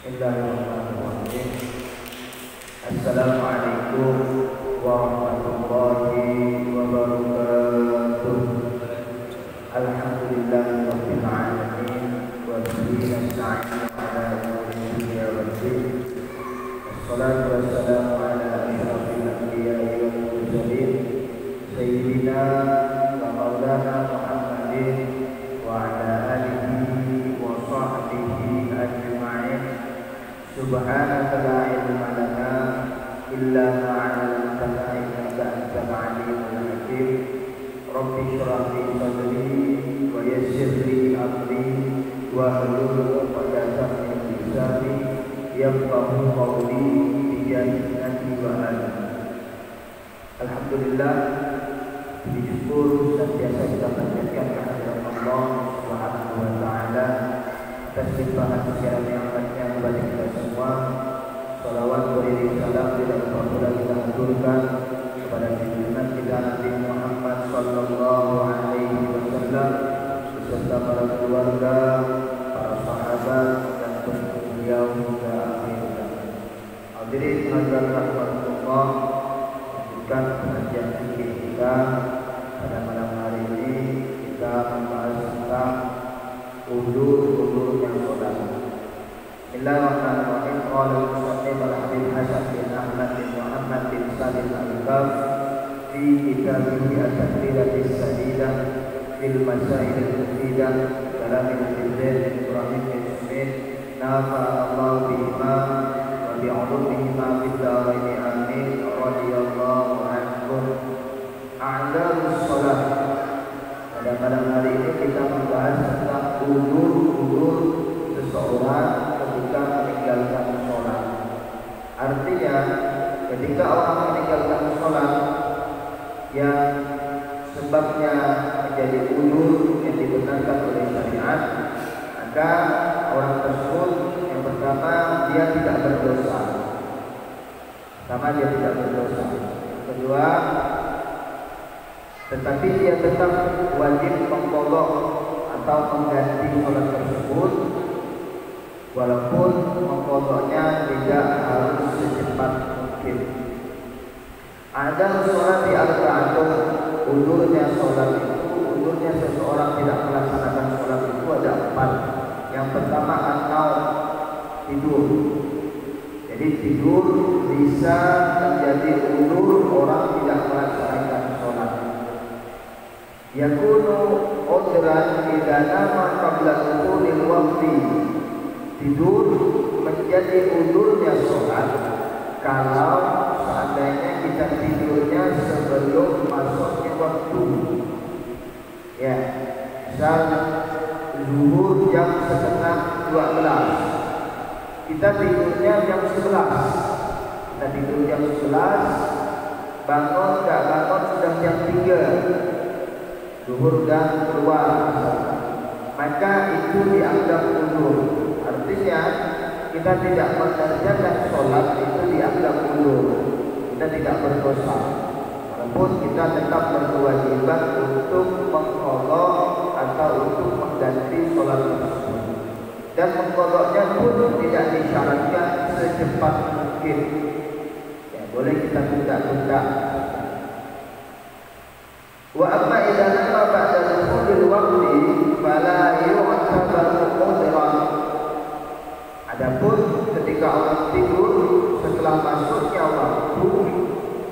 Bismillahirrahmanirrahim. Assalamualaikum warahmatullahi wabarakatuh. Alhamdulillahirabbil alamin wa bihi nasta'inu ala umuri dunya waddin. Wassalatu wassalamu ala asyrafil anbiya'i wal mursalin sayyidina wa maulana Muhammadin wa ala alihi wa sahbihi ajma'in. Subhanaka la ilma lana illa ma 'allamtana innaka antal 'alimul hakim. Rabbi shrah li sadri wa yassir li amri wa hlul 'uqdatam min lisani yafqahu qawli bi jannati wa ala. Alhamdulillah, bersyukur senantiasa kita panjatkan kehadirat Allah Subhanahu wa taala atas limpahan secara nikmatnya kepada kita semua. Salawat beriring salam tidak lupa pula kita haturkan kepada junjungan kita Nabi Muhammad sallallahu alaihi wasallam beserta para keluarga, para sahabat dan pendukung beliau hingga akhir zaman. Hadirin hadirat rahmatullah, lanjutkan pengajian fikih kita pada malam hari ini. Kita membahas tentang ulur yang saudara. Bismillahirrahmanirrahim. Qala al-musannif al-habib Hasan bin Ahmad bin Muhammad bin Salim al-Bab fi kitabih at-taqrirat as-sadidah fil masail al-mufidah kalam al-Zain Ibrahim bin Smith nafa Allah bihima wa bi'ulumihima fid darain amin radhiyallahu anhum. A'dalus shalah. Pada malam hari ini kita membahas tentang ulur seseorang ketika meninggalkan sholat. Artinya ketika orang meninggalkan sholat yang sebabnya menjadi ulur yang dibenarkan oleh syariat, maka orang tersebut yang pertama dia tidak berdosa. Kedua, tetapi dia tetap wajib mengqadha atau mengganti sholat tersebut, walaupun mengqadhanya tidak harus secepat mungkin. Ada sholat di arba'atun, ulurnya seseorang tidak melaksanakan sholat itu ada 4. Yang pertama an-naum, tidur. Jadi tidur bisa menjadi ulur orang tidak melaksanakan sholat. Yakunu udran idza nama qabla dukhulil waqti. Tidur menjadi ulurnya sholat kalau seandainya kita tidurnya sebelum masuknya waktu. Ya, misal zuhur jam 11:30, kita tidurnya jam 11. Kita tidur jam 11, bangun sudah jam 3. Zuhur dan keluar, maka itu dianggap ulur. Artinya kita tidak mengerjakan sholat itu dianggap ulur. Kita tidak berdosa, walaupun kita tetap berkewajiban untuk mengqadha atau untuk mengganti sholat tersebut. Dan mengqadhanya pun tidak disyaratkan secepat mungkin. Ya, boleh kita tunda-tunda. Wa amma idza nama ba'da dukhulil waqti fala yu'tabaru udran. Adapun ketika orang tidur setelah masuknya waktu,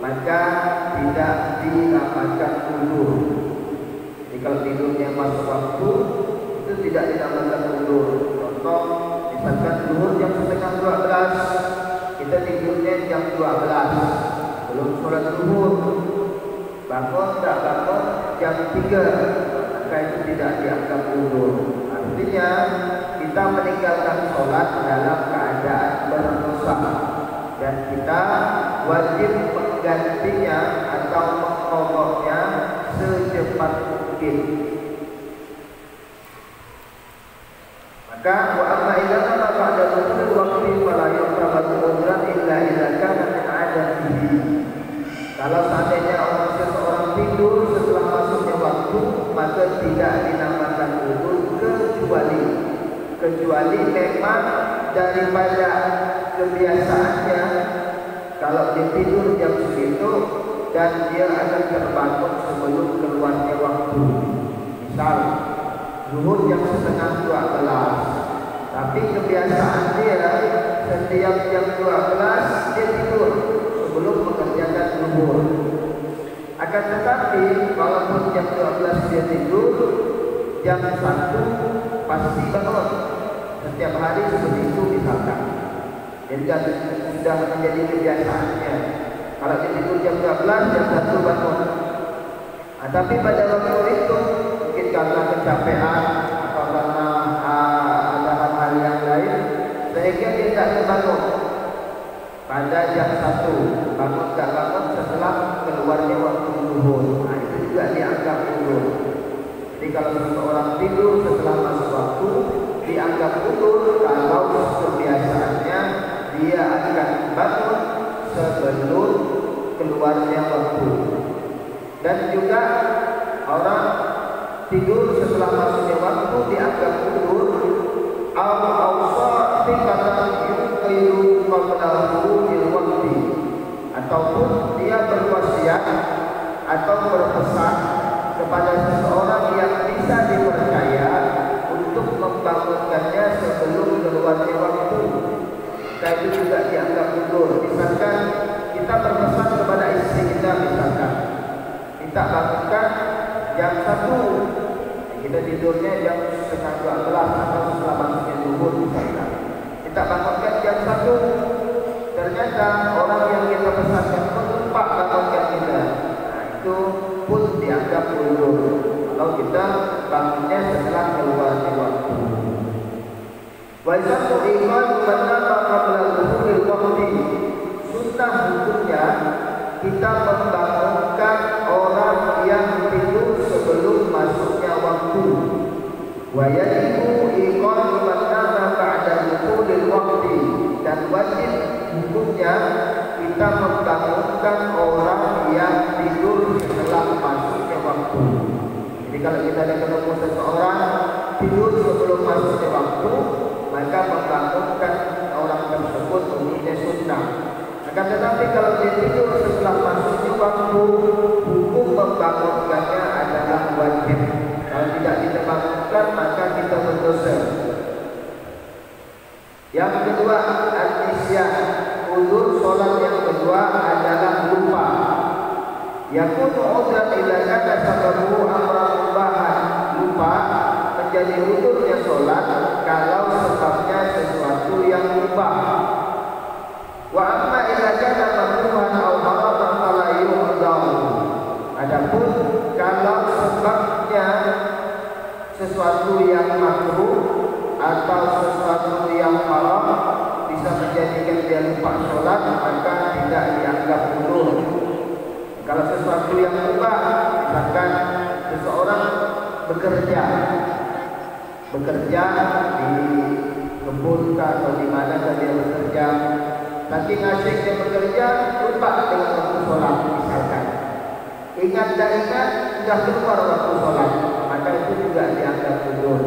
maka tidak dinamakan ulur. Jadi kalau tidurnya masuk waktu itu tidak dinamakan ulur. Contoh, misalkan zuhur jam 11:30, kita tidurnya jam 12 belum sholat zuhur. Bangun jam 3, maka itu tidak dianggap ulur. Artinya kita meninggalkan sholat dalam keadaan berdosa dan kita wajib menggantinya atau mengqadhanya secepat mungkin. Maka wa amma idza nama ba'da dukhulil waqti fala yu'tabaru udran illa idza kana min 'adatihi. Kalau seandainya seseorang tidur setelah masuknya waktu, maka tidak dinamakan ulur kecuali memang daripada kebiasaannya, kalau dia tidur jam segitu dan dia akan terbangun sebelum keluarnya waktu. Misal zuhur jam setengah 12, tapi kebiasaan dia setiap jam 12 dia tidur sebelum mengerjakan zuhur. Akan tetapi walaupun jam 12 dia tidur, jam 1 pasti bangun. Setiap hari seperti itu misalkan. Jadi sudah menjadi kebiasaannya. Kalau dia tidur jam 12, jam 1 bangun. Tapi pada waktu itu mungkin karena kecapean atau karena ada hal-hal yang lain, sehingga dia tidak terbangun pada jam 1. Bangun tak bangun setelah keluarnya waktu zuhur. Itu juga dianggap uzur. Jadi kalau seseorang tidur setelah masuk waktu, dianggap uzur kalau kebiasaannya dia akan bangun sebelum keluarnya waktu. Dan juga orang tidur setelah masuknya waktu dianggap uzur ataupun dia berwasiat atau berpesan kepada seseorang yang bisa dipercaya untuk membangunkannya sebelum keluarnya waktu. Dan itu juga dianggap uzur. Misalkan kita berpesan kepada istri kita, misalkan kita bangunkan jam 1, kita tidurnya jam setengah 12 atau setelah masuknya zuhur misalkan. Kita bangunkan jam 1, ternyata orang yang kita pesankan lupa bangunkan kita. Itu pun dianggap uzur kalau kita bangunnya setelah keluarnya waktu. Wa isatu iman manama qabla zuhuril waqti. Sunnah hukumnya kita membangunkan orang yang tidur sebelum masuknya waktu. Wa yajibu iqam manama ba'da zuhuril waqti. Dan wajib hukumnya kita membangunkan orang yang tidur setelah masuknya waktu. Jadi kalau kita ada ketemu seseorang tidur sebelum masuknya waktu, maka membangunkan orang tersebut hukumnya sunnah. Akan tetapi kalau dia tidur setelah masuknya waktu, hukum membangunkannya adalah wajib. Kalau tidak kita bangunkan, maka kita berdosa. Yang kedua, an-nisyan. Uzur solat yang kedua adalah lupa. Yakunu udran ila kana sababu amran mubahan. Lupa menjadi uzurnya solat kalau sebabnya sesuatu yang mubah. Wa amma ila kana makruhan aw haraman fala yu'dzar. Adapun kalau sebabnya sesuatu yang makruh atau sesuatu yang haram bisa menjadikan dia lupa sholat, maka tidak dianggap uzur. Kalau sesuatu yang mubah, misalkan seseorang bekerja di kebun atau di mana dia bekerja, saking asyiknya bekerja lupa dengan waktu sholat, misalkan ingat dan ingat sudah keluar waktu sholat, maka itu juga dianggap uzur.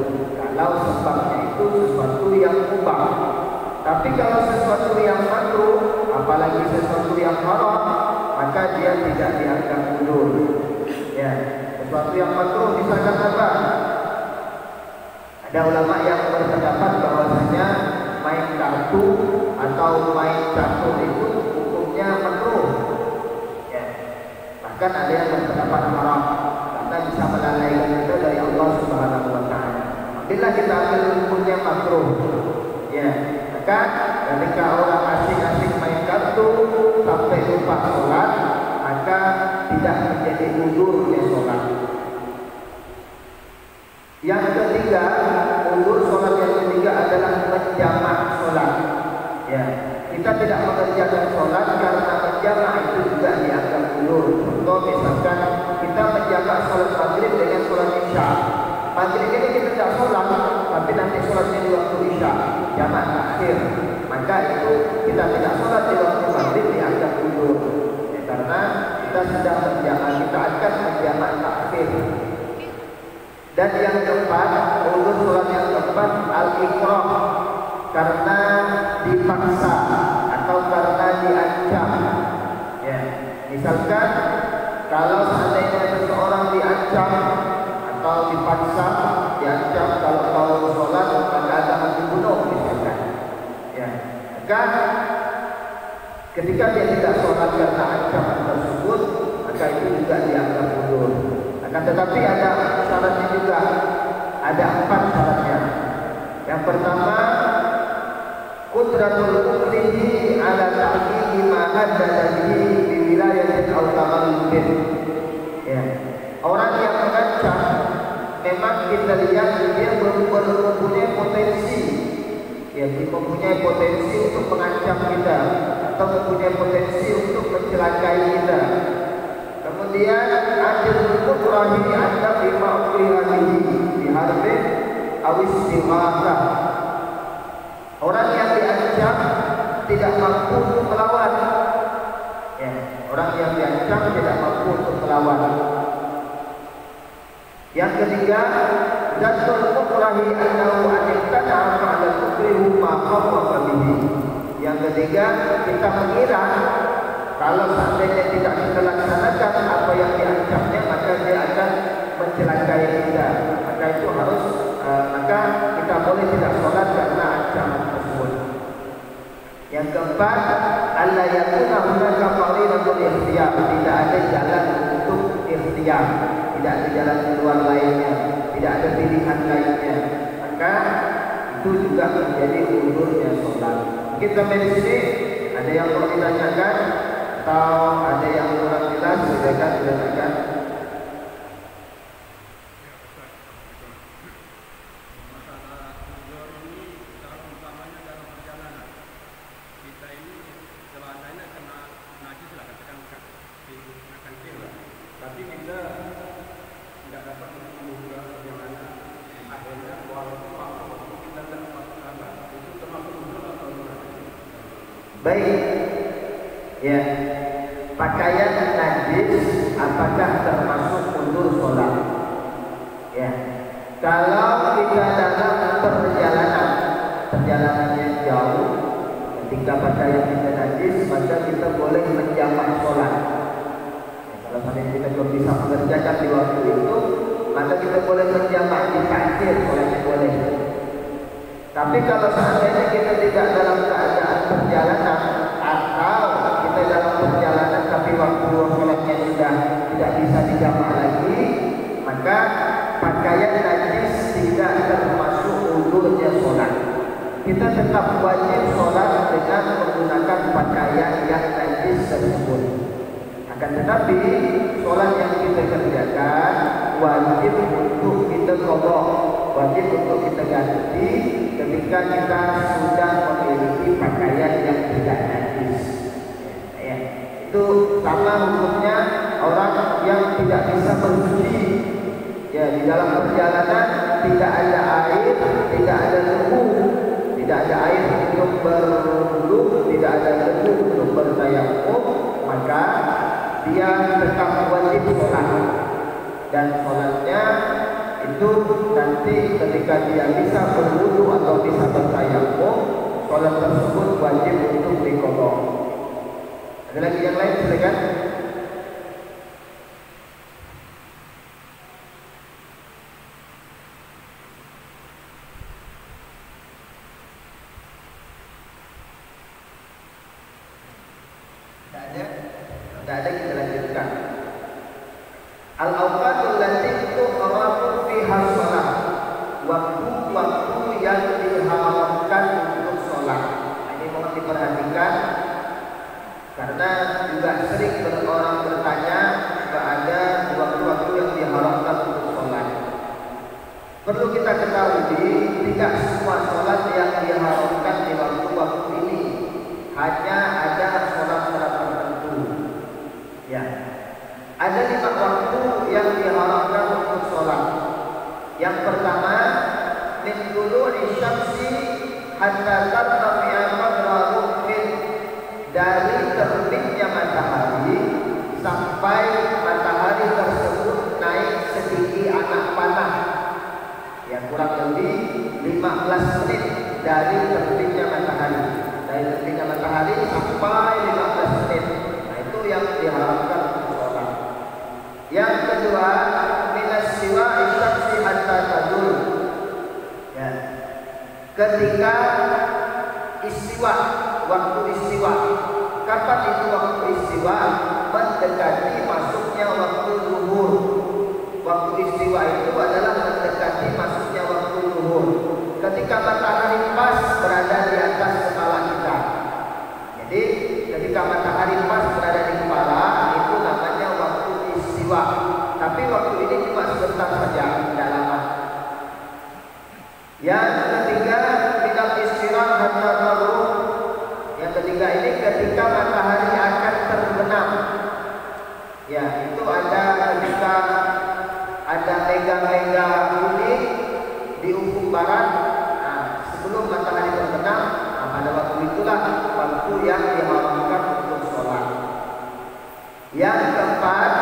Kalau sebabnya itu sesuatu yang mubah. Tapi kalau sesuatu yang makruh, apalagi sesuatu yang haram, maka dia tidak dianggap uzur. Ya, sesuatu yang makruh misalkan apa? Ada ulama yang berpendapat bahwasanya main kartu atau main catur itu hukumnya makruh. Ya. Bahkan ada yang berpendapat haram karena bisa melalaikan kita dari Allah Subhanahu wa taala. Bila kita ambil hukumnya makruh, ya, maka ketika orang asing-asing main kartu sampai lupa sholat, maka tidak menjadi uzurnya sholat. Yang ketiga, uzur sholat yang ketiga adalah menjamak sholat. Ya, kita tidak mengerjakan sholat karena menjamak itu juga dianggap uzur. Contoh misalkan kita menjamak sholat maghrib dengan sholat isya. Maghrib ini kita tidak sholat, tapi nanti sholatnya di waktu isya, jamak takhir. Maka itu kita tidak sholat di waktu maghrib dianggap uzur. Ya, karena kita sedang menjamak, kita akan menjamak takhir. Dan yang keempat, uzur sholat yang keempat al-ikrah, karena dipaksa atau karena diancam. Ya, misalkan kalau seandainya seseorang diancam atau dipaksa, diancam kalau kau sholat maka akan dibunuh misalkan. Ya, maka ketika dia tidak sholat karena ancaman tersebut, maka itu juga dianggap mundur. Akan tetapi ada syaratnya juga, ada 4 syaratnya. Yang pertama, qudratul mukrihi ala ta'qiqi ma haddada bihi bi wilayatin aw tamallin. Ya. Orang yang mengancam memang kita lihat dia mempunyai potensi. Ya, dia mempunyai potensi untuk mengancam kita atau mempunyai potensi untuk mencelakai kita. Kemudian adil mutrahi anda bima ukrihabihi biharbin awis dimaka. Orang yang diancam tidak mampu untuk melawan. Ya, orang yang diancam tidak mampu untuk melawan. Yang ketiga, zatul mukrahi annahu anitana fa'ala tukrihu ma khawwafa bihi. Yang ketiga, kita mengira kalau seandainya tidak kita laksanakan apa yang diancamnya, maka dia akan mencelakai kita. Maka itu harus maka kita boleh tidak sholat karena ancaman tersebut. Yang keempat, alla yakuna hunaka qarinatul ikhtiyar, tidak ada jalan untuk ikhtiyar, tidak ada jalan keluar lainnya, tidak ada pilihan lainnya. Maka itu juga menjadi undurnya sholat. Mungkin sampai di sini ada yang perlu ditanyakan atau ada yang kurang jelas, silakan. Baik, ya, pakaian najis apakah termasuk mundur sholat? Ya, kalau kita dalam perjalanan yang jauh, ketika pakaian kita najis, maka kita boleh menjamak sholat. Ya, kalau misalnya kita belum bisa mengerjakan di waktu itu, maka kita boleh menjamak di pasir, sholatnya boleh. Tapi kalau seandainya kita tidak dalam keadaan perjalanan atau kita dalam perjalanan tapi waktu sholatnya sudah tidak bisa dijamak lagi, maka pakaian najis tidak termasuk undurnya sholat. Kita tetap wajib sholat dengan menggunakan pakaian yang najis tersebut. Akan tetapi sholat yang kita kerjakan wajib untuk kita qadha, wajib untuk kita ganti ketika kita sudah memiliki pakaian yang tidak najis. Ya, itu sama hukumnya orang yang tidak bisa bersuci. Ya, di dalam perjalanan tidak ada air, tidak ada debu, tidak ada air untuk berwudu, tidak ada debu untuk bertayamum, maka dia tetap wajib sholat. Dan sholatnya itu nanti ketika dia bisa berwudu atau bisa bertayamum, sholat tersebut wajib untuk diqadha. Ada lagi yang lain, silakan. Tidak ada, kita lanjutkan. Al-awqatul lati tuhramu fiha shalah, waktu-waktu yang diharamkan untuk sholat. Ini mohon diperhatikan karena juga sering orang bertanya ada waktu-waktu yang diharamkan untuk sholat. Perlu kita ketahui tidak semua sholat yang diharamkan di waktu-waktu ini, hanya ada sholat-sholat tertentu. Ya, ada 5 waktu yang diharamkan untuk sholat. Yang pertama, min tulu'i syamsi hatta tartafi'a qadra ruhin, dari terbitnya matahari sampai matahari tersebut naik setinggi anak panah. Ya, kurang lebih 15 menit dari terbitnya matahari. Dari terbitnya matahari sampai 15 menit. Nah, itu yang diharamkan untuk sholat. Yang kedua, minas siwa isyamsi hatta tadul. Ya. Ketika istiwa, waktu istiwa. Kapan itu waktu istiwa? Mendekati masuknya waktu zuhur. Waktu istiwa itu adalah mendekati masuknya waktu zuhur. Ketika matahari pas berada di atas kepala kita. Jadi ketika matahari pas berada di kepala, itu namanya waktu istiwa. Tapi waktu ini cuma sebentar saja, tidak lama. Yang ketiga, minal istirahat hatta maghrib. Yang ketiga ini ketika matahari akan terbenam. Ya, itu ada ketika ada mega-mega kuning di ufuk barat. Nah, sebelum matahari terbenam, nah, pada waktu itulah waktu yang diharamkan untuk sholat. Yang keempat,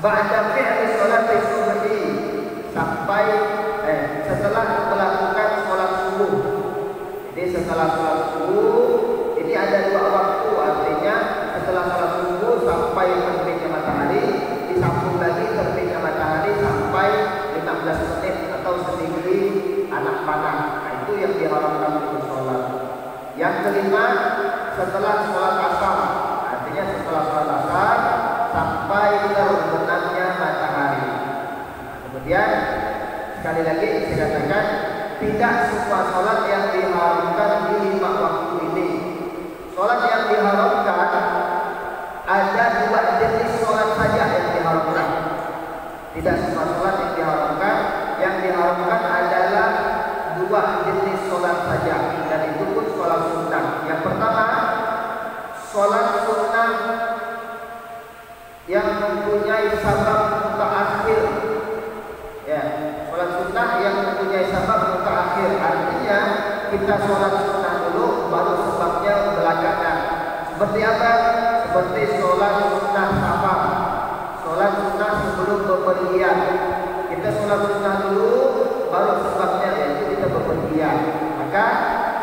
ba'da fi'li sholati subhi, sampai setelah melakukan sholat subuh. Jadi setelah sholat subuh ini ada dua waktu, artinya setelah sholat subuh sampai terbitnya matahari, disambung lagi terbitnya matahari sampai 15 menit atau setinggi anak panah. Nah, itu yang diharamkan untuk sholat. Yang kelima, setelah sholat asar, artinya setelah sholat asar sampai terbenamnya matahari. Kemudian sekali lagi saya katakan, tidak semua sholat yang diharamkan di 5 waktu ini. Sholat yang diharamkan ada 2 jenis sholat saja yang diharamkan. Tidak semua sholat yang diharamkan. Yang diharamkan adalah 2 jenis sholat saja, dan itu pun sholat sunnah. Yang pertama, sholat sunnah yang mempunyai sabab mutaakhir. Ya, sholat sunnah yang mempunyai sabab mutaakhir, artinya kita sholat sunnah dulu baru sebabnya belakangan. Seperti apa? Seperti sholat sunnah safar, sholat sunnah sebelum bepergian. Kita sholat sunnah dulu baru sebabnya, yaitu kita bepergian. Maka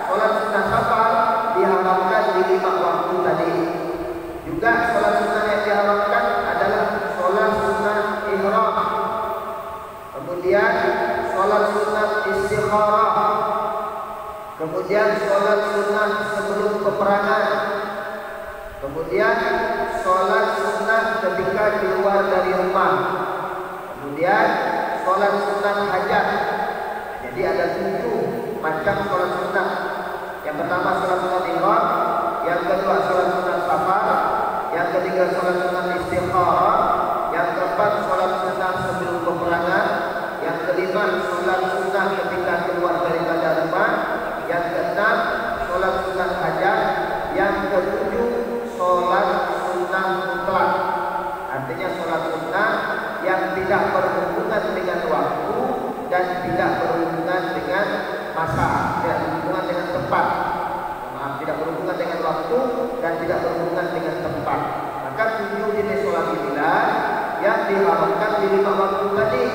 sholat sunnah safar diharamkan di 5 waktu tadi. Juga sholat sunnah yang diharamkan adalah sholat sunnah ihram, kemudian sholat sunnah istikharah, kemudian sholat sunnah sebelum peperangan, kemudian sholat sunnah ketika keluar dari rumah, kemudian sholat sunnah hajat. Jadi ada 7 macam sholat sunnah. Yang pertama sholat sunnah ihram, yang kedua sholat sunnah safar, yang ketiga sholat sunnah istikharah, yang keempat sholat sunnah sebelum peperangan, yang kelima sholat sunnah ketika keluar daripada rumah, yang keenam sholat sunnah hajat, yang ketujuh sholat sunnah mutlak. Artinya sholat sunnah yang tidak berhubungan dengan waktu dan tidak berhubungan dengan masa, tidak berhubungan dengan tempat. Tidak berhubungan dengan waktu dan tidak berhubungan dengan tempat. Maka 7 jenis sholat inilah yang diharamkan di 5 waktu tadi.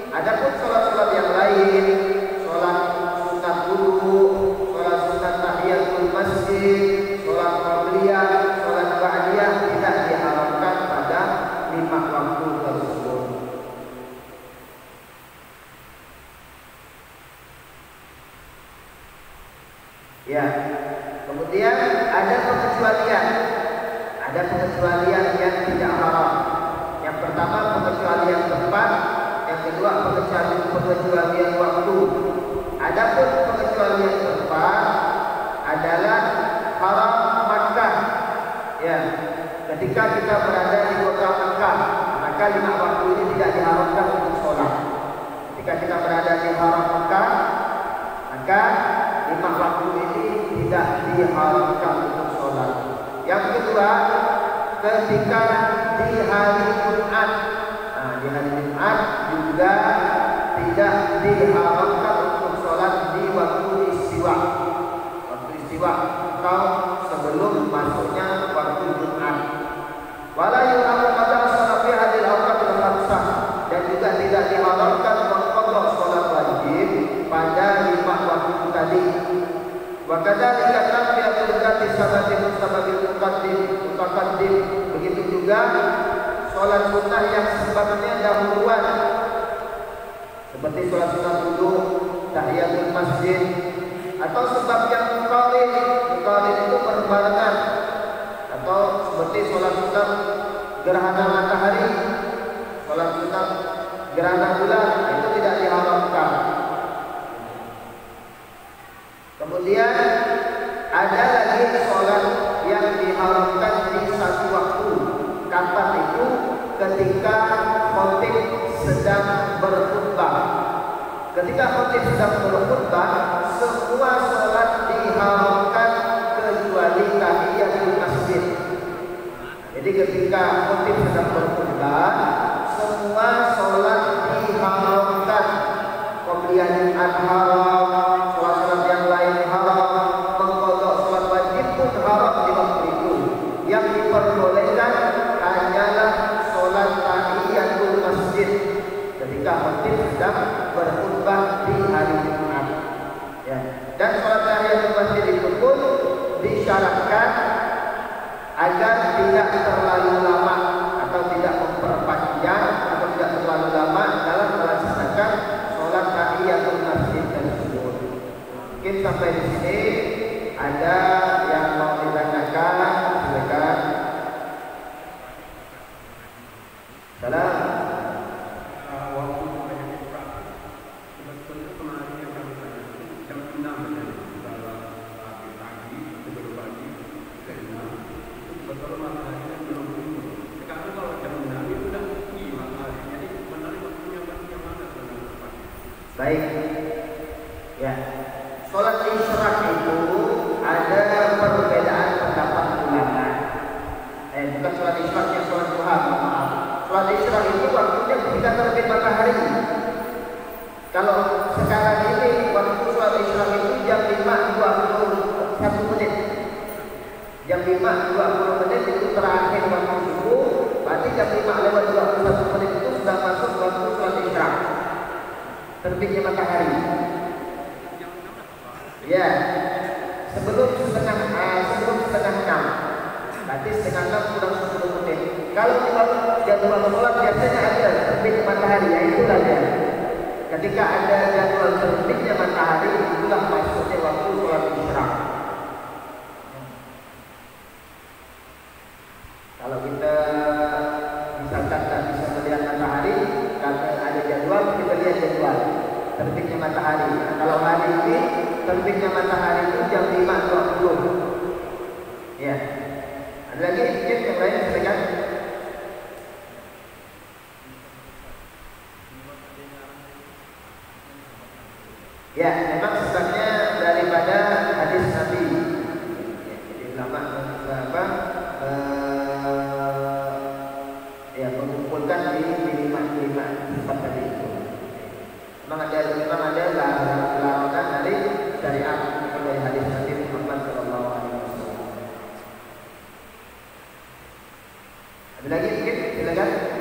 Adapun sholat-sholat yang lain, sholat sunat wudu, sholat sunat tahiyatul masjid, sholat qabliyah, sholat ba'diyah tidak diharamkan pada 5 waktu tersebut. Ya. Kemudian ada pengecualian. Ada pengecualian yang tidak haram. Yang pertama pengecualian tempat, yang kedua pengecualian waktu. Adapun pengecualian tempat adalah haram Makkah. Ya, ketika kita berada di kota Makkah, maka 5 waktu ini tidak diharamkan untuk sholat. Ketika kita berada di haram Makkah, maka 5 waktu ini tidak diharamkan untuk sholat. Yang kedua, ketika di hari Jumat, nah, di hari Jumat juga tidak diharamkan untuk sholat di waktu istiwa. Waktu istiwa atau sebelum masuknya waktu Jumat. Wala yu'amu qada sholat fi hadil awqatil khamsah, dan juga tidak diharamkan mengqadha sholat wajib pada sababil mutaqaddim. Begitu juga sholat sunnah yang sebabnya dahuluan, seperti sholat sunnah wudu, tahiyatul masjid, atau sebab yang muqarrin itu berbarengan, atau seperti sholat sunnah gerhana matahari, sholat sunnah gerhana bulan, itu tidak diharamkan. Kemudian ada lagi sholat yang diharamkan di satu waktu. Kapan itu? Ketika khatib sedang berkhutbah. Ketika khatib sedang berkhutbah, semua sholat diharamkan kecuali tahiyatul masjid. Jadi ketika khatib sedang berkhutbah, semua sholat diharamkan. Qobliyah Jumat haram, sholat-sholat yang lain haram, mengqadha sholat wajib pun haram di waktu itu. Yang diperbolehkan hanyalah sholat tahiyatul masjid ketika khatib sedang berkhutbah di hari Jumat. Ya. Dan sholat tahiyatul masjid itu pun disyaratkan agar tidak terlalu lama atau tidak memperpanjang atau tidak terlalu lama dalam melaksanakan sholat tahiyatul masjid tersebut. Mungkin sampai di sini ada yang mau ditanyakan, silakan. Salam. Waktu banyak praktik, sebetulnya kemarin yang kami tanya jam 6 ya, pagi sebelum pagi jam 6 itu betul mataharinya belum timbul. Sekarang kalau jam 6 itu sudah tinggi matahari, jadi sebenarnya waktunya mana sebenarnya pagi? Baik. Ya. Sholat isyraq itu ada perbedaan pendapat ulama. Bukan sholat isyraq, yang sholat duha, maaf. Sholat isyraq itu waktunya ketika terbit matahari. Kalau sekarang ini waktu sholat isyraq itu jam 5.21 menit. Jam 5.20 menit itu terakhir waktu subuh. Berarti jam 5:21 menit itu sudah masuk waktu sholat isyraq, terbitnya matahari. Ya, sebelum setengah 6. Berarti setengah 6 kurang 10 menit. Kalau di waktu jadwal sholat biasanya ada terbit matahari, ya itulah dia. Ketika ada jadwal terbitnya matahari, itulah maksudnya waktu sholat isyraq. Kalau kita misalkan tak bisa melihat matahari karena ada jadwal, kita lihat jadwal terbitnya matahari. Nah, kalau hari ini terbitnya matahari itu jam 5.20. Ya. Ada lagi mungkin yang lain silakan. Ya, memang sebabnya daripada hadis Nabi. Ya, jadi ulama mengumpulkan di 5 tempat tadi itu. Memang ada larangan dari syariat dari hadis Nabi Muhammad sallallahu alaihi wasallam. Ada lagi mungkin silakan.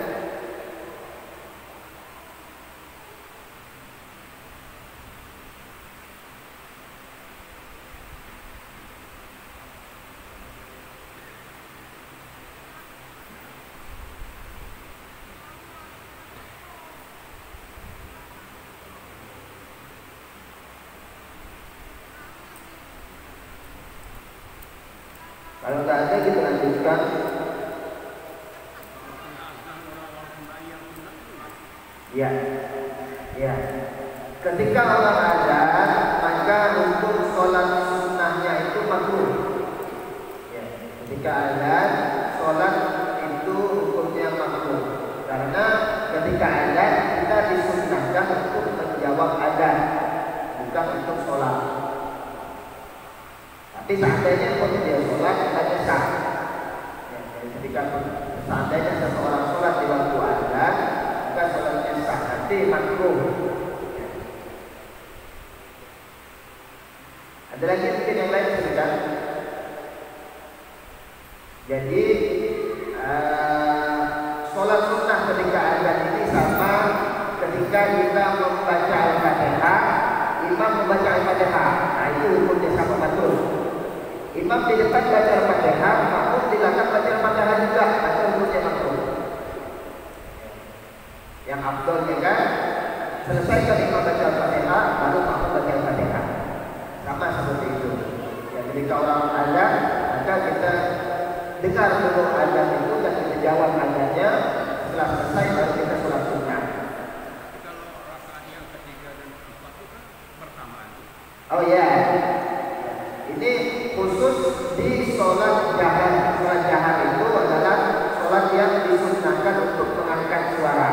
Kalau tak ada kita lanjutkan. Ya, ya. Ketika orang azan, maka untuk sholat sunnahnya itu makruh. Ya, ketika azan, sholat itu hukumnya makruh. Karena ketika azan kita disunnahkan untuk menjawab azan, bukan untuk sholat. Tapi seandainya pun dia sholat, kita sah. Ya, jadi ketika seandainya seseorang sholat di waktu azan, maka sholatnya sah, nanti makruh. Ya. Ada lagi mungkin yang lain silakan. Jadi sholat sunnah ketika azan ini sama ketika kita membaca Al-Fatihah, imam membaca Al-Fatihah. Nah itu hukumnya sama makruh. Imam di depan baca Al-Fatihah, makmum di belakang baca Al-Fatihah juga, baca hukumnya makmum. Yang afdolnya kan selesaikan imam baca Al-Fatihah, baru makmum baca Al-Fatihah. Sama seperti itu. Ya, ketika orang azan, maka kita dengar dulu azan itu dan kita jawab azannya. Setelah selesai baru kita sholat sunnah. Kalau rakaat yang ketiga dan keempat itu kan bersamaan. Oh ya, ini khusus di sholat jahar. Sholat jahar itu adalah sholat yang disunnahkan untuk mengangkat suara.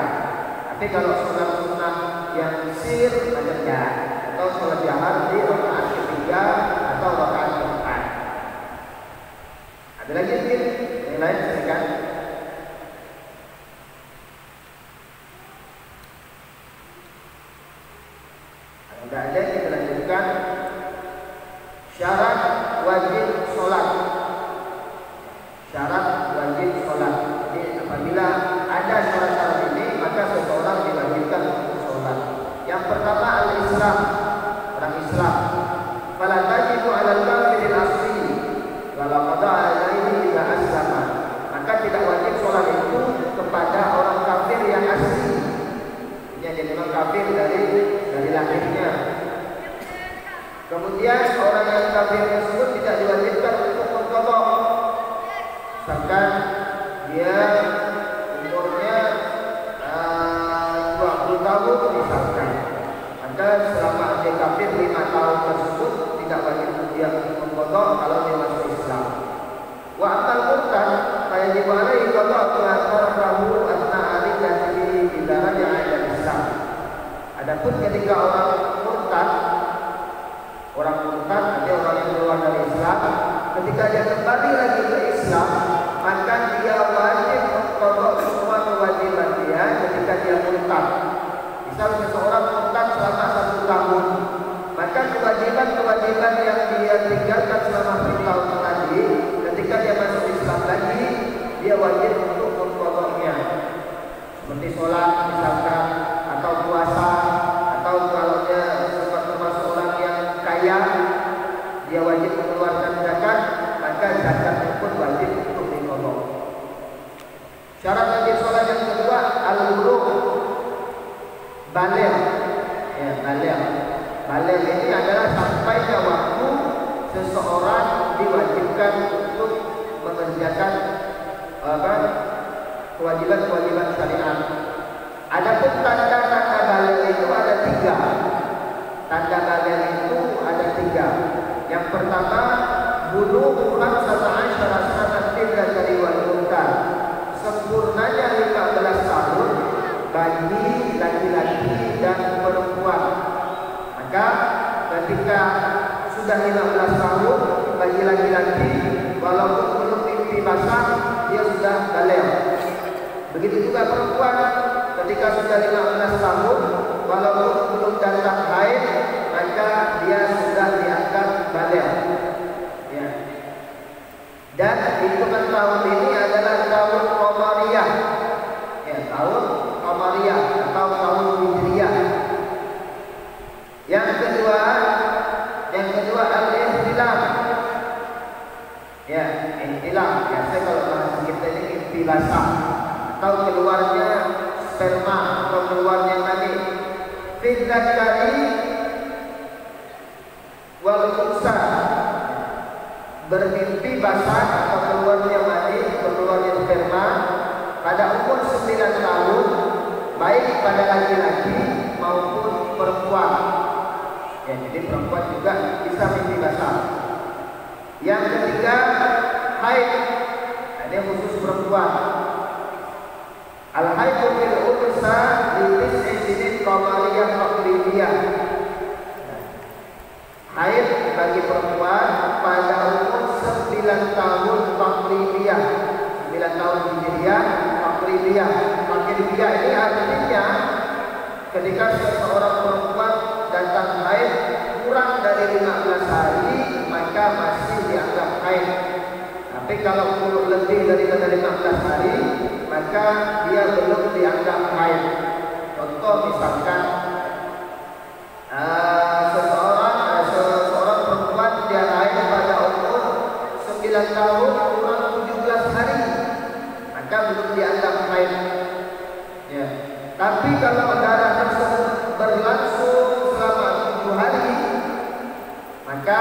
Tapi kalau sholat sunnah yang sir macamnya, atau sholat jahar di rakaat ketiga atau rakaat keempat. Ada lagi mungkin yang lain silakan. Kalau tidak ada kita lanjutkan. Syarat wajib sholat. Syarat wajib sholat. Jadi apabila ada syarat-syarat ini, maka seseorang diwajibkan untuk sholat. Yang pertama al-Islam, orang Islam. Fala tajibu 'alal kafiril asli wala qada'a alaihi idza aslama. Maka tidak wajib sholat itu kepada orang kafir yang asli. Yang memang kafir dari lahirnya. Kemudian orang yang kafir tersebut tidak diwajibkan untuk berqada. Misalkan dia umurnya 20 tahun misalkan, maka selama dia kafir 5 tahun tersebut tidak wajib dia berqada kalau dia masuk Islam. Wa amal murtad fayajib alaihi qada'u ma tarakahu asna'a riddatihi idza raja'a ila Islam. Adapun ketika orang murtad ada orang yang keluar dari Islam, ketika dia kembali lagi ke Islam, maka dia wajib mengqada semua kewajiban dia ketika dia murtad. Misal seseorang murtad selama 1 tahun, maka kewajiban yang dia tinggalkan selama 1 tahun tadi, ketika dia masuk Islam lagi, dia wajib untuk mengqadanya. Seperti sholat misalkan, atau puasa, atau kalau dia termasuk orang yang kaya, dia wajib mengeluarkan zakat, maka zakatnya pun wajib untuk diqada. Syarat wajib sholat yang kedua al-bulugh, baligh. Ya, baligh ini adalah sampainya waktu seseorang diwajibkan untuk mengerjakan kewajiban syariat. Adapun tanda-tanda baligh itu ada 3. Tanda baligh itu ada 3. Yang pertama, bulugh 15 sanatan dari wal unta. Sempurnanya 15 tahun bagi laki-laki dan perempuan. Maka ketika sudah 15 tahun bagi laki-laki, walaupun belum mimpi basah, dia sudah baligh. Begitu juga perempuan, ketika sudah 15 tahun walaupun belum datang haid, maka dia sudah dianggap baligh. Ya. Dan hitungan tahun ini adalah tahun Qamariyah. Ya, tahun Qamariyah atau tahun Hijriyah. Yang kedua al-ihtilam. Ya, ihtilam. Biasa kalau bahasa kita ini mimpi basah atau keluarnya sperma atau keluarnya mani. Fil dzakari wal unsa, bermimpi basah atau keluarnya mani, keluarnya sperma pada umur 9 tahun, baik pada laki-laki maupun perempuan. Ya, jadi perempuan juga bisa mimpi basah. Yang ketiga haid, ini khusus perempuan. Al-haidu fil unsa li tis'i sinin qamariyah taqlidiyah. Haid bagi perempuan pada umur 9 tahun taqlidiyah, 9 tahun hijriyah taqlidiyah. Taqlidiyah ini artinya ketika seseorang perempuan datang haid kurang dari 15 hari, maka masih dianggap haid. Tapi kalau lebih daripada 15 hari, maka dia belum dianggap haid. Contoh misalkan seseorang perempuan dia haid pada umur sedang haid. Ya. Tapi kalau darah tersebut berlangsung selama 7 hari, maka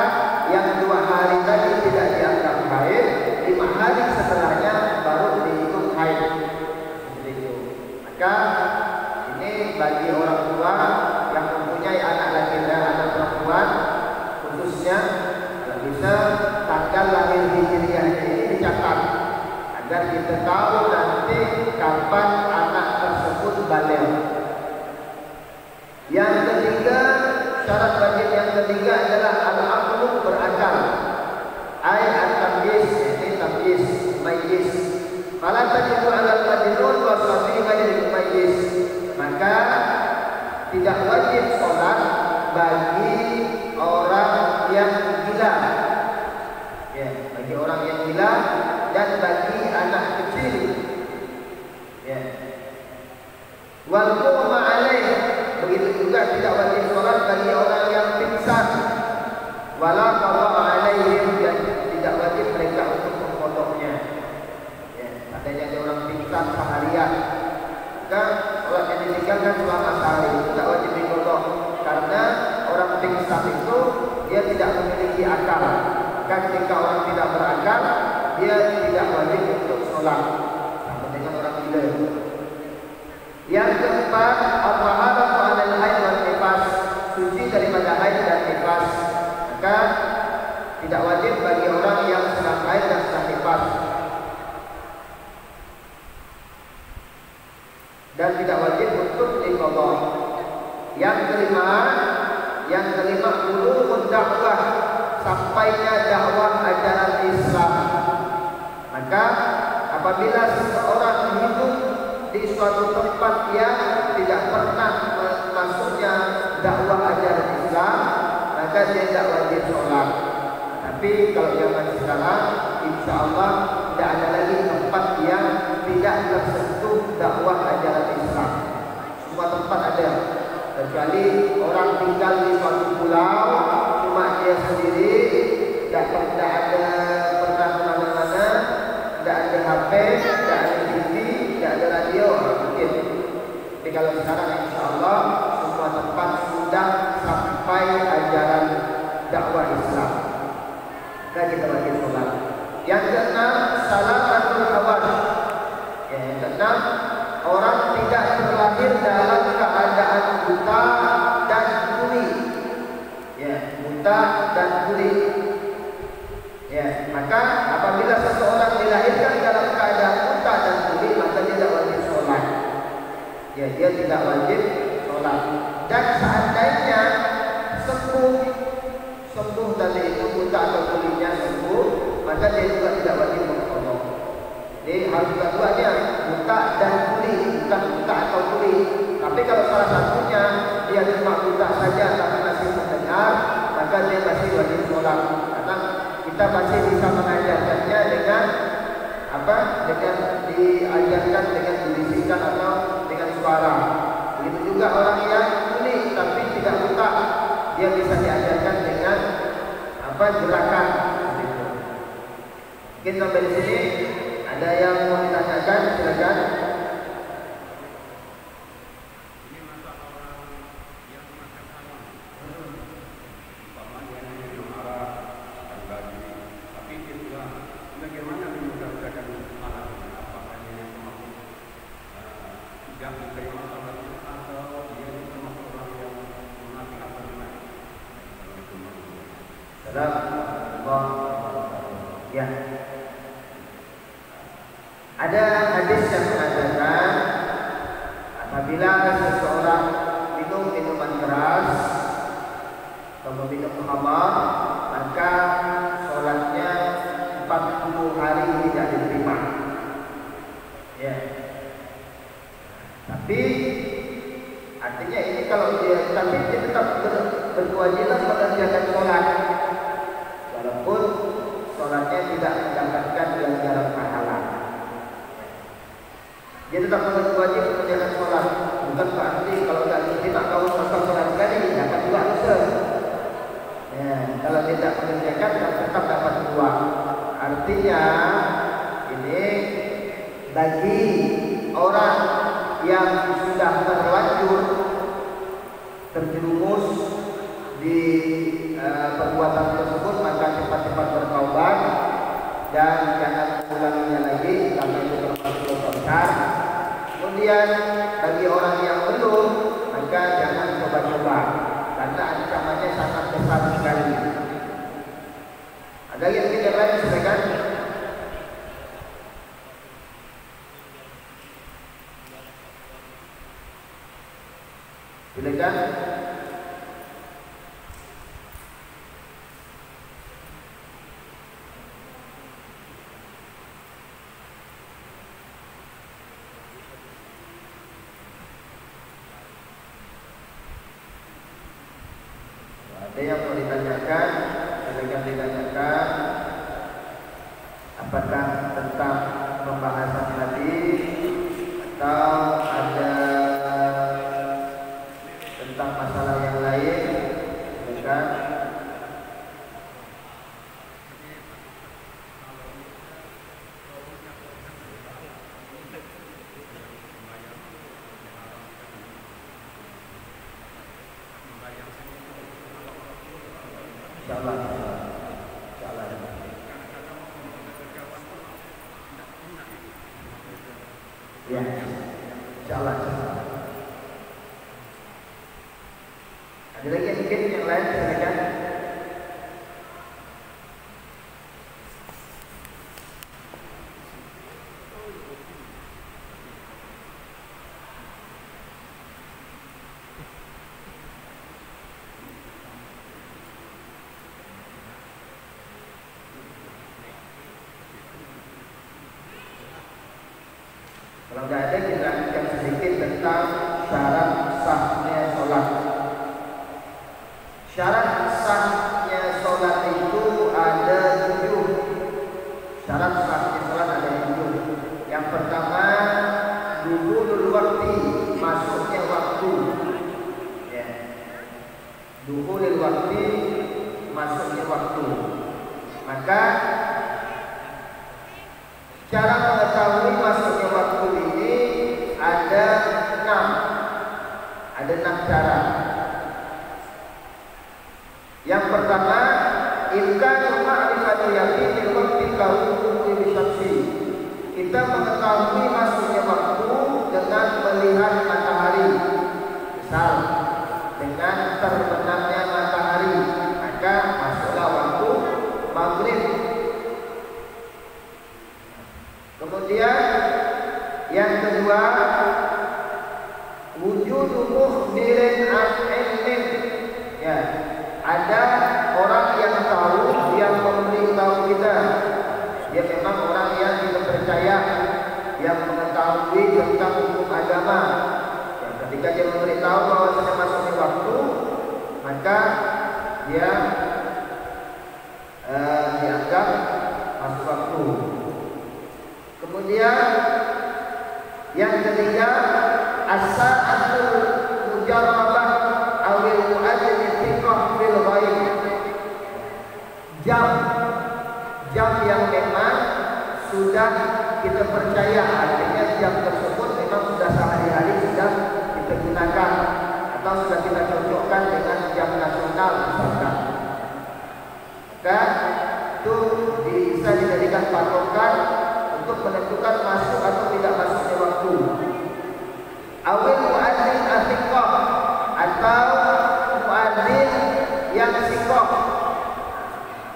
yang 2 hari tadi tidak dianggap haid, 5 hari setelahnya baru dihitung haid. Seperti itu. Maka ini bagi orang tua yang mempunyai anak laki dan anak perempuan, khususnya kalau bisa tanggal lahir hijriahnya ini dicatat agar kita tahu nanti kapan anak tersebut balik. Yang ketiga, syarat wajib yang ketiga adalah al-aqlu, berakal. At-tamyiz, ini tamyiz, mayyiz. Fala tajibu 'alal majnun wa safi ghairil mayyiz. Maka tidak wajib sholat bagi orang yang gila. Ya, bagi orang yang gila dan bagi anak kecil. Ya. Wal mughma alaih, begitu juga tidak wajib sholat bagi orang yang pingsan. Wala qada alaihim, dan tidak wajib mereka untuk memotongnya. Ya, adanya orang pingsan seharian, maka sholat yang ditinggalkan selama sehari tidak wajib dipotong, karena orang pingsan itu dia tidak memiliki akal. Maka ketika orang tidak berakal, dia tidak wajib untuk sholat, sama dengan orang gila. Yang keempat, at-taharatu 'anil haid wal nifas, suci daripada haid dan nifas. Maka tidak wajib bagi orang yang sedang haid dan sedang nifas, dan tidak wajib untuk diqadha. Yang kelima bulughud dakwah, sampainya dakwah ajaran Islam. Maka apabila seseorang hidup di suatu tempat yang tidak pernah masuknya dakwah ajaran Islam, maka dia tidak wajib sholat. Tapi kalau zaman sekarang, insya Allah tidak ada lagi tempat yang tidak tersentuh dakwah ajaran Islam. Semua tempat ada, kecuali orang tinggal di suatu pulau, cuma dia sendiri, tidak ada pernah kemana-mana, tidak ada HP, tidak ada TV, tidak ada radio, mungkin. Tapi kalau sekarang insya Allah semua tempat sudah sampai ajaran dakwah Islam, maka kita wajib sholat. Yang keenam, salamatul hawas. Yang keenam, orang tidak terlahir dalam keadaan buta dan tuli. Ya, buta dan tuli. Ya, maka apabila seseorang dilahirkan dalam keadaan buta dan tuli, maka dia tidak wajib sholat. Ya, dia tidak wajib sholat. Dan seandainya sembuh tadi itu buta atau tulinya sembuh, maka dia juga tidak wajib mengqadha. Jadi harus dua-duanya, buta dan tuli, bukan buta atau tuli. Tapi kalau salah satunya dia cuma buta saja tapi masih mendengar, maka dia masih wajib sholat, karena kita masih bisa mengajarkannya dengan apa? Dengan diajarkan dengan dibisikkan atau dengan suara. Begitu juga orang yang tuli tapi tidak buta, dia bisa diajarkan dengan apa? Gerakan. Mungkin sampai di sini ada yang mau ditanyakan, silakan. Ya. Ada hadis yang mengatakan apabila seseorang minum minuman keras atau minum khamar, maka sholatnya 40 hari tidak diterima. Ya. Tapi artinya ini kalau dia tetap berkewajiban mengerjakan sholat, walaupun sholatnya tidak mendapatkan ganjaran pahala. Dia tetap berwajib mengerjakan sholat. Bukan berarti kalau tidak diterima kau sholat sekali dapat 2 dosa. Ya, kalau tidak mengerjakan tetap dapat 2. Artinya ini bagi orang yang sudah terlanjur terjerumus di perbuatan tersebut, maka cepat-cepat bertaubat dan jangan mengulanginya lagi karena itu termasuk dosa besar. Kemudian bagi orang yang belum, maka jangan coba-coba karena ancamannya sangat besar sekali. Ada yang tidak lain silakan. Silakan. Ada yang mau ditanyakan, silakan ditanyakan. Apakah tentang pembahasan tadi atau ada tentang masalah yang lain, silakan. Insyaallah. Ya, insyaallah. Ada lagi yang mungkin yang lain silakan. Kalau tidak ada, kita lanjutkan sedikit tentang syarat sahnya sholat. Syarat sahnya sholat itu ada 7. Syarat sahnya sholat ada 7. Yang pertama, duhulul waqti, masuknya waktu. Ya. Duhulul waqti, masuknya waktu. Maka cara mengetahui masuknya waktu ini ada 6 cara. Yang pertama, imkanu ma'rifatul yaqin bil waqti kaunuhu bisyamsi. Kita mengetahui masuknya waktu dengan melihat matahari. Misal dengan terbenamnya matahari, maka masuklah waktu maghrib. Kemudian yang kedua, wujudu mukhbirin an ilmin. Ya, ada orang yang tahu, yang memberitahu kita. Dia memang orang yang kita percaya, yang mengetahui tentang hukum agama. Ya, ketika dia memberitahu bahwa sudah masuknya waktu, maka dia dianggap masuk waktu. Kemudian yang ketiga, as-sa'atul mujarrabah awil mu'adzin thiqah fil ghaib. Jam yang memang sudah kita percaya, artinya jam tersebut memang sudah sehari-hari sudah kita gunakan atau sudah kita cocokkan dengan jam nasional misalkan. Maka itu bisa dijadikan patokan untuk menentukan masuk atau tidak masuknya waktu. Awil muadzin athiqah, atau muadzin yang siqah.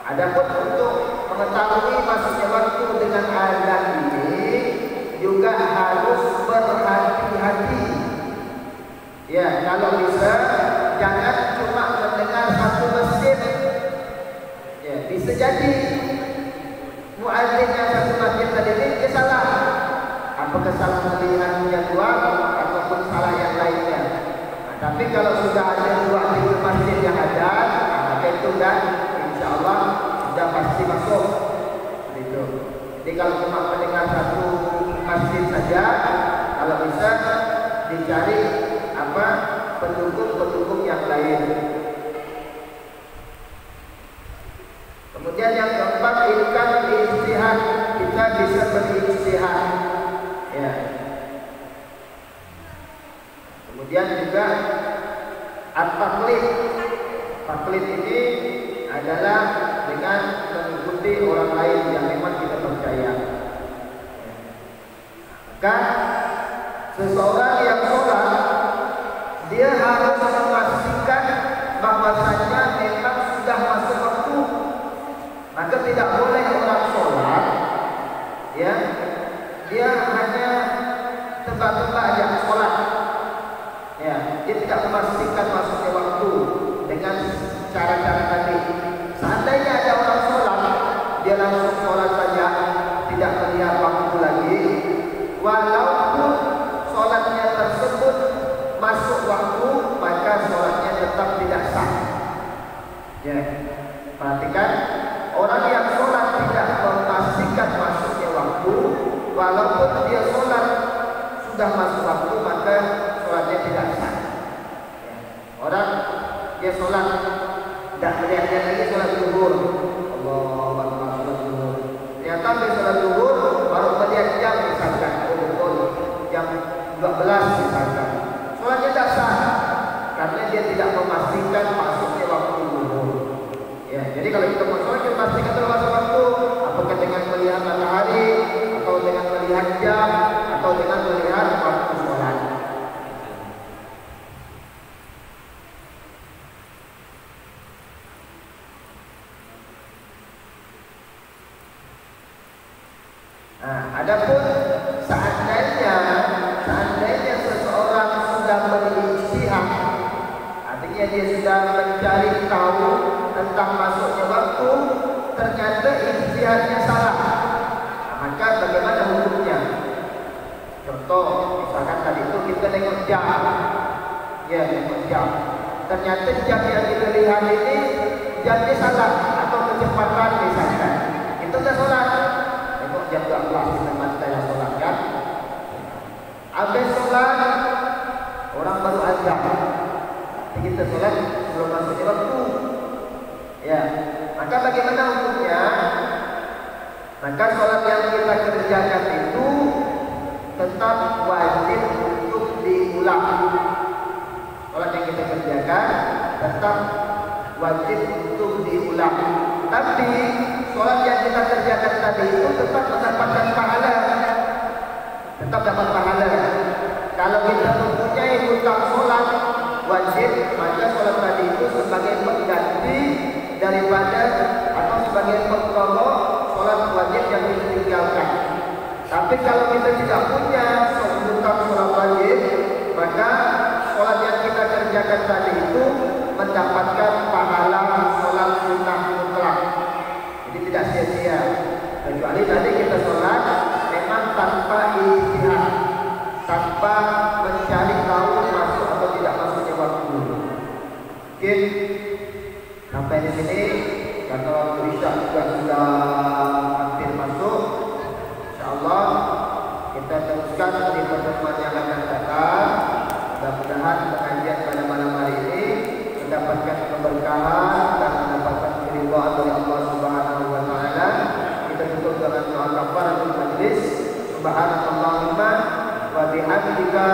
Adapun untuk mengetahui masuknya waktu dengan azan ini juga harus berhati-hati. Ya, kalau bisa jangan cuma mendengar satu masjid. Ya, bisa jadi muadzin yang satu masjid tadi ini dia salah. Apakah salah melihat jadwal ataupun salah yang lainnya. Nah, tapi kalau sudah ada 2 masjid yang ada, maka itu dan insya Allah sudah pasti masuk. Begitu. Jadi kalau cuma mendengar satu masjid saja, kalau bisa dicari pendukung-pendukung yang lain. Kemudian yang keempat, ilkan ijtihad, kita bisa berijtihad. Ya. taklid. Taklid ini adalah dengan mengikuti orang lain yang memang kita percaya. Kan seseorang yang sholat, dia harus memastikan bahwasanya memang sudah masuk waktu. Maka tidak boleh orang sholat, ya, dia hanya tebak-tebak aja sholat, ya, dia tidak memastikan masuknya waktu dengan cara-cara tadi. Seandainya ada orang sholat, dia langsung sholat saja, tidak melihat waktu lagi, walaupun sholatnya tersebut masuk waktu, maka sholatnya tetap tidak sah. Ya, perhatikan, orang yang sholat tidak memastikan masuknya waktu, walaupun dia sholat sudah masuk waktu, maka sholatnya tidak sah. Ya, orang dia sholat tidak melihatnya lagi sholat zuhur, Allahu Akbar, sholat zuhur. Ternyata dia sholat zuhur baru melihat jam misalkan, jam 12 misalkan, sholatnya tidak sah karena dia tidak memastikan masuknya waktu zuhur. Ya, jadi kalau kita mau sholat, kita pastikan dulu masuk waktu, apakah dengan melihat matahari, atau dengan melihat jam, atau dengan melihat waktu sholat. Nah, adapun seandainya seseorang sudah berijtihad, artinya dia sudah mencari tahu tentang masuknya waktu, ternyata ijtihadnya salah, maka bagaimana hukumnya? Contoh, misalkan tadi itu kita tengok jam, ya, tengok jam, ternyata jam yang kita lihat ini jamnya salah atau kecepatan misalkan, itu sudah sholat. Tengok jam 12 kita matilah sholat kan? Habis sholat, orang baru azan, kita sholat belum masuknya waktu. Ya, maka bagaimana hukumnya? Maka sholat yang kita kerjakan itu tetap wajib untuk diulang. Sholat yang kita kerjakan tetap wajib untuk diulang. Tapi sholat yang kita kerjakan tadi itu tetap mendapatkan pahala, tetap dapat pahala. Kalau kita mempunyai hutang sholat wajib, maka sholat tadi itu sebagai pengganti daripada atau sebagai pengkodok sholat wajib yang kita tinggalkan. Tapi kalau kita tidak punya hutang sholat wajib, maka sholat yang kita kerjakan tadi itu mendapatkan pahala sholat sunnah mutlak. Jadi tidak sia-sia. Kecuali tadi kita sholat memang tanpa ijtihad, tanpa mencari tahu masuk atau tidak masuknya waktu. Mungkin sampai di sini, karena waktu isya juga sudah hampir masuk. InsyaAllah kita teruskan di pertemuan yang akan datang. Mudah-mudahan pengajian pada malam hari ini mendapatkan keberkahan dan mendapatkan keridhaan dari Allah Subhanahu wa taala. Kita tutup dengan doa kafaratul majlis. Subhanallahumma wa bihamdika